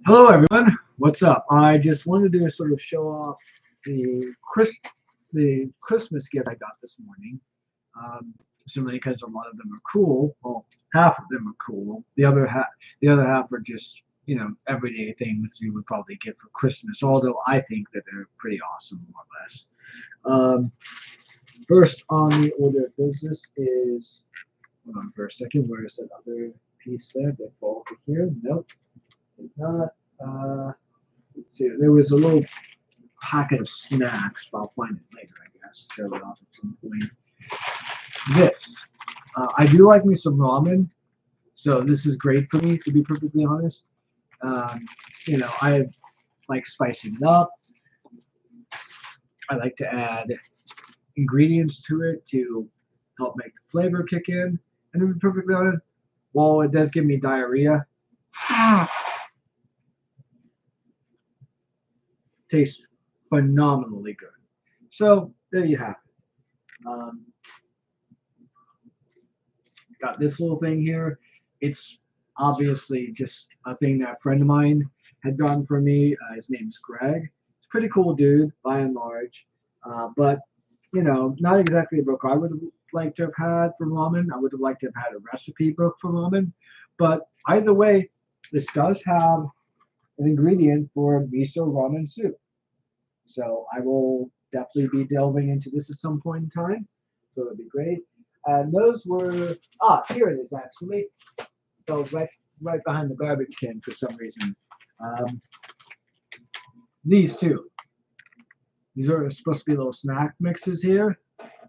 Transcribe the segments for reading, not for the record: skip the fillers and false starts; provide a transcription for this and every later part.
Hello, everyone. What's up? I just wanted to sort of show off the the Christmas gift I got this morning. Um, Simply because a lot of them are cool. Well, half of them are cool. The other half are just everyday things you would probably get for Christmas. Although I think that they're pretty awesome, more or less. Um, First on the order of business is hold on for a second. Where is that other piece there? Did it fall over here? Nope, did not. Uh, See, there was a little packet of snacks, but I'll find it later, I guess. Show it off at some point. This. I do like me some ramen, so this is great for me, to be perfectly honest. Um, I like spicing it up. I like to add ingredients to it to help make the flavor kick in. And to be perfectly honest, while it does give me diarrhea, tastes phenomenally good. So there you have it. Got this little thing here. It's obviously just a thing that a friend of mine had gotten for me. His name's Greg. He's a pretty cool dude by and large, but not exactly a book I would have liked to have had for ramen. I would have liked to have had a recipe book for ramen, but either way, this does have an ingredient for miso ramen soup. So I will definitely be delving into this at some point in time. So it'll be great. And those were here it is actually. So right behind the garbage can for some reason. Um, these two. These are supposed to be little snack mixes here.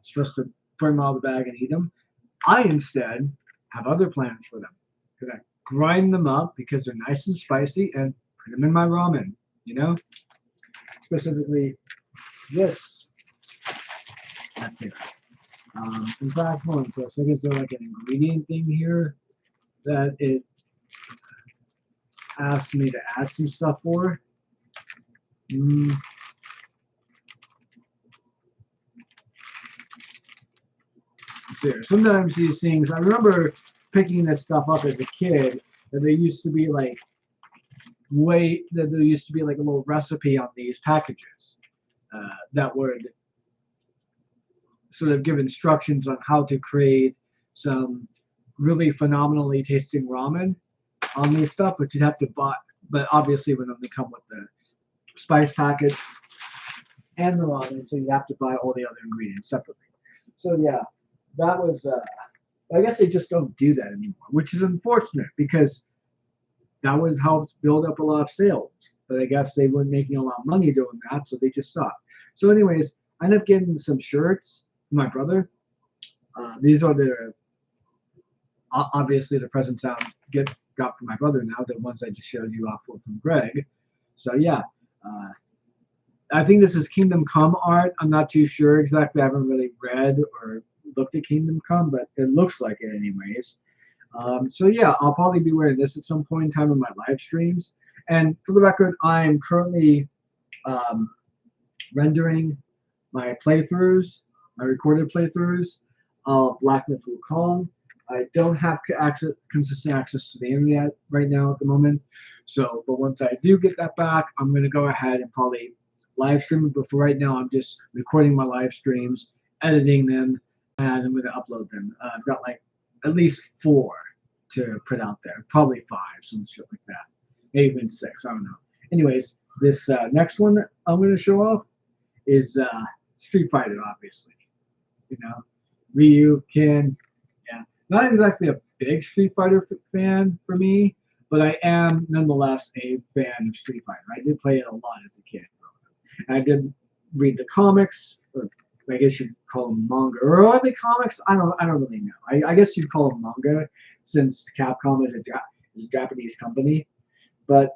Supposed to put them out of the bag and eat them. I instead have other plans for them. Gonna grind them up because they're nice and spicy and put them in my ramen. You know, specifically this. That's it. In fact, hold on for a second. Is there like an ingredient thing here that it asked me to add some stuff for? Mm, there. Sometimes these things, I remember picking this stuff up as a kid, that there used to be like a little recipe on these packages that would sort of give instructions on how to create some really phenomenally tasting ramen on these stuff, but you'd have to buy. But obviously, it would only come with the spice packet and the ramen, so you have to buy all the other ingredients separately. So yeah, that was. I guess they just don't do that anymore, which is unfortunate because that would help build up a lot of sales. But I guess they weren't making a lot of money doing that, so they just stopped. So, anyways, I ended up getting some shirts for my brother. These are obviously the presents I got for my brother now, the ones I just showed you off from Greg. So yeah, uh, I think this is Kingdom Come art. I'm not too sure exactly. I haven't really read or looked at Kingdom Come, but it looks like it anyways. So yeah, I'll probably be wearing this at some point in time in my live streams. And for the record, I am currently um, rendering my playthroughs, my recorded playthroughs of Black Myth Wukong. I don't have consistent access to the internet right now at the moment. So, but once I do get that back, I'm going to go ahead and probably live stream it. But for right now, I'm just recording my live streams, editing them, and I'm going to upload them. I've got like at least four to put out there, probably five, some shit like that, maybe even six. I don't know. Anyways, this next one that I'm going to show off is Street Fighter, obviously. You know, Ryu, Ken, yeah. Not exactly a big Street Fighter fan for me, but I am nonetheless a fan of Street Fighter. I did play it a lot as a kid. I did read the comics, or I guess you'd call them manga. Or are they comics? I don't really know. I guess you'd call them manga since Capcom is a Japanese company. But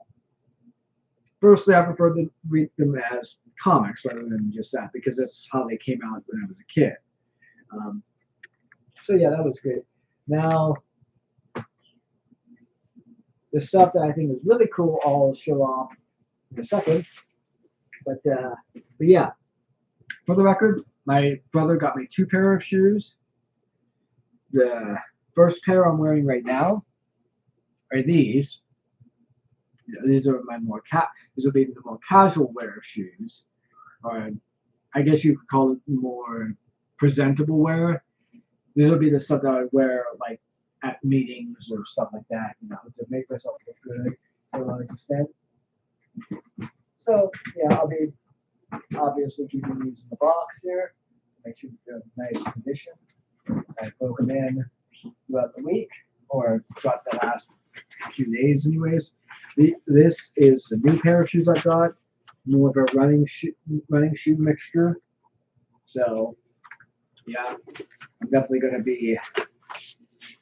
personally, I prefer to read them as comics rather than just that because that's how they came out when I was a kid. Um, so yeah, that was great. Now, the stuff that I think is really cool, I'll show off in a second. But yeah, for the record, my brother got me two pair of shoes. The first pair I'm wearing right now are these. these are my these will be the more casual wear shoes, or I guess you could call it more presentable wear. These will be the stuff that I wear like at meetings or stuff like that, to make myself look good to a large extent. So yeah, I'll be obviously keeping these in the box here. Make sure they're in nice condition. I broke them in throughout the week, or throughout the last few days, anyways. This is a new pair of shoes I got, more of a running shoe mixture. So yeah, I'm definitely going to be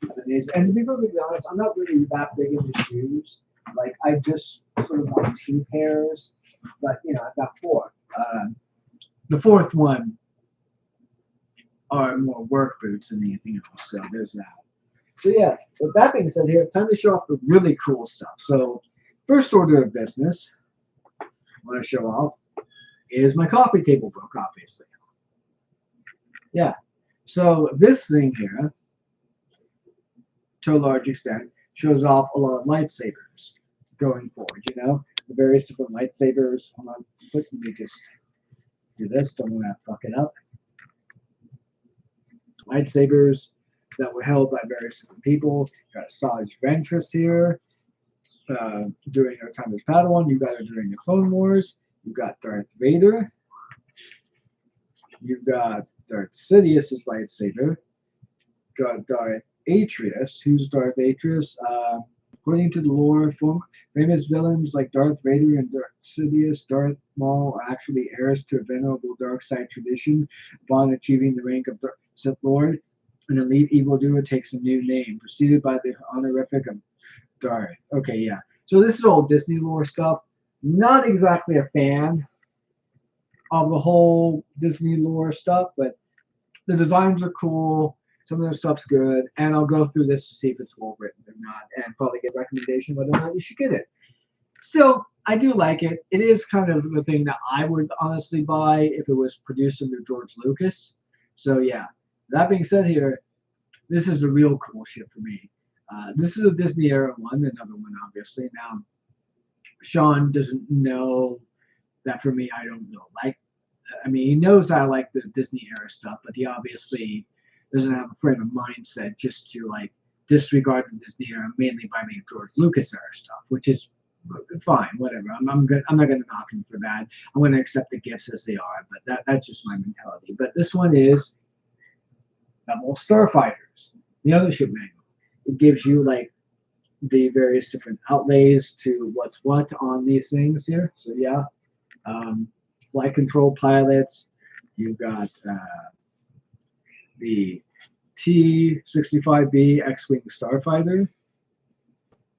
having these. And to be perfectly honest, I'm not really that big into shoes. Like I just sort of want 2 pairs, but I've got 4. The fourth one are more work boots than anything else. So there's that. So yeah, with that being said here, time to show off the really cool stuff. So first order of business I want to show off is my coffee table book, obviously. Yeah. So this thing here, to a large extent, shows off a lot of lightsabers going forward, the various different lightsabers. Hold on, let me just do this, don't want to fuck it up. Lightsabers that were held by various different people. Got Asajj Ventress here during her time as Padawan. You got her during the Clone Wars. You got Darth Vader. You got Darth Sidious's lightsaber. Got Darth Atreus. Who's Darth Atreus? According to the lore, famous villains like Darth Vader and Darth Sidious, Darth Maul are actually heirs to a venerable dark side tradition. Upon achieving the rank of Sith Lord, an elite evildoer takes a new name, preceded by the honorific of Darth. Okay, yeah. So this is all Disney lore stuff. Not exactly a fan of the whole Disney lore stuff, but the designs are cool. Some of the stuff's good, and I'll go through this to see if it's well written or not, and probably get a recommendation whether or not you should get it. Still, I do like it. It is kind of the thing that I would honestly buy if it was produced under George Lucas. So yeah, that being said here, this is the real cool shit for me. This is a Disney era one, another one obviously. Now, Sean doesn't know that for me, I don't know. He knows I like the Disney era stuff, but he obviously doesn't have a frame of mindset just to disregard the Disney era mainly by me George Lucas era stuff, which is fine, whatever. I'm good. I'm not going to knock him for that. I'm going to accept the gifts as they are, but that's just my mentality. But this one is Rebel Starfighters, the other ship manual. It gives you the various different outlays to what's what on these things here. So yeah, flight control pilots. You've got the T-65B X-Wing Starfighter.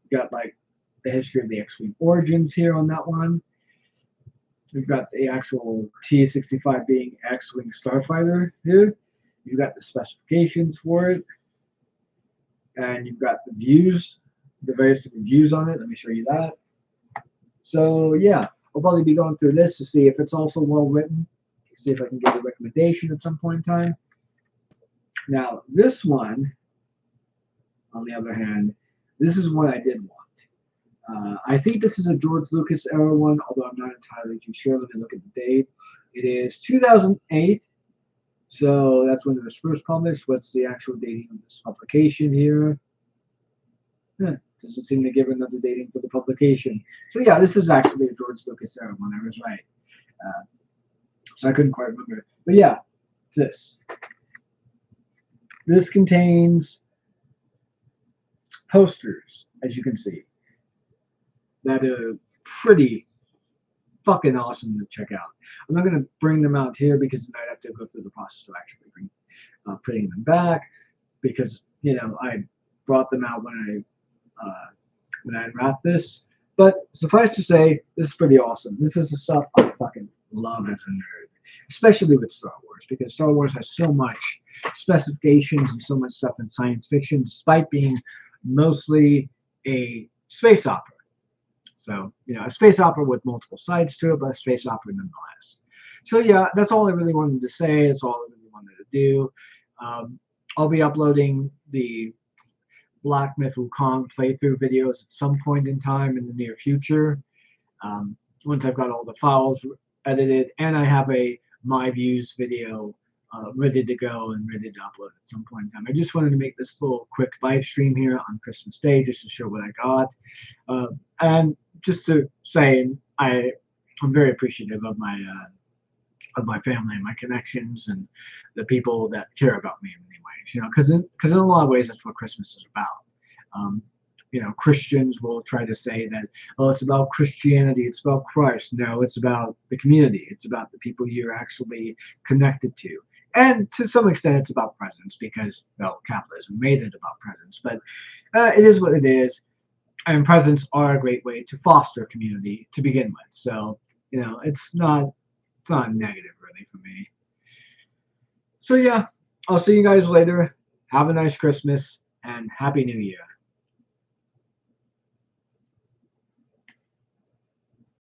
You got the history of the X-Wing origins here on that one. We've got the actual T-65B X-Wing Starfighter here. You've got the specifications for it. And you've got the views, the various different views on it. Let me show you that. So yeah, I'll probably be going through this to see if it's also well written. See if I can get a recommendation at some point in time. Now, this one, on the other hand, this is one I did want. I think this is a George Lucas era one, although I'm not entirely too sure. Let me look at the date. It is 2008, so that's when it was first published. What's the actual dating of this publication here? Doesn't seem to give another dating for the publication. So yeah, this is actually a George Lucas era one. I was right. So I couldn't quite remember. But yeah, it's this. This contains posters, as you can see, that are pretty fucking awesome to check out. I'm not going to bring them out here because I'd have to go through the process of actually putting them back, because I brought them out when I unwrapped this. But suffice to say, this is pretty awesome. This is the stuff I fucking love as a nerd, especially with Star Wars, because Star Wars has so much specifications and so much stuff in science fiction, despite being mostly a space opera. So, a space opera with multiple sides to it, but a space opera nonetheless. So yeah, that's all I really wanted to say. That's all I really wanted to do. I'll be uploading the Black Myth Wukong playthrough videos at some point in time in the near future. Once I've got all the files edited, and I have a My Views video ready to go and ready to upload at some point in time. I just wanted to make this little quick live stream here on Christmas Day just to show what I got. And just to say, I'm very appreciative of my family and my connections and the people that care about me in many ways. Because in a lot of ways that's what Christmas is about. Christians will try to say that, oh, it's about Christianity, it's about Christ. No, it's about the community. It's about the people you're actually connected to. And to some extent, it's about presents because, well, capitalism made it about presents. But it is what it is. And presents are a great way to foster community to begin with. So, it's not negative really for me. So yeah, I'll see you guys later. Have a nice Christmas and Happy New Year.